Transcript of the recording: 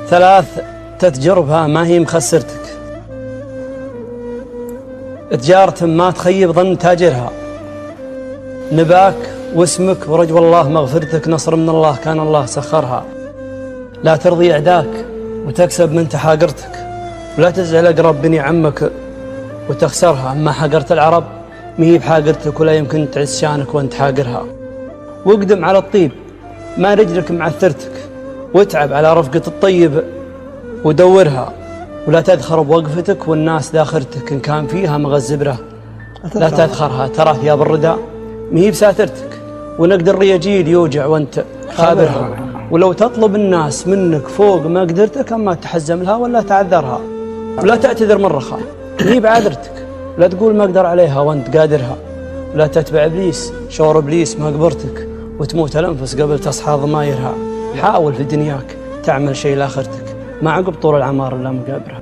ثلاث تجربها ما هي مخسرتك. تجارة ما تخيب ظن تاجرها. نباك واسمك ورجو الله مغفرتك، نصر من الله كان الله سخرها. لا ترضي أعداك وتكسب من تحاقرتك، ولا تزعل أقرب بني عمك وتخسرها. أما حقرت العرب مهي بحاقرتك، ولا يمكن تعز شانك وانت حاقرها. واقدم على الطيب ما رجلك معثرتك، واتعب على رفقة الطيب ودورها. ولا تدخر بوقفتك والناس داخرتك، إن كان فيها مغزبرة لا تدخرها. ترى ثياب الرداء مهي بساترتك، ونقد الرياجيل يوجع وانت خابرها. ولو تطلب الناس منك فوق ما قدرتك، أما تحزم لها ولا تعذرها. ولا تعتذر من رخاء مهي بعذرتك، لا تقول ما أقدر عليها وانت قادرها. ولا تتبع إبليس شور إبليس ما قبرتك، وتموت الأنفس قبل تصحى ضمايرها. حاول في دنياك تعمل شيء لآخرتك، ما عقب طول العمار إلا مقابرها.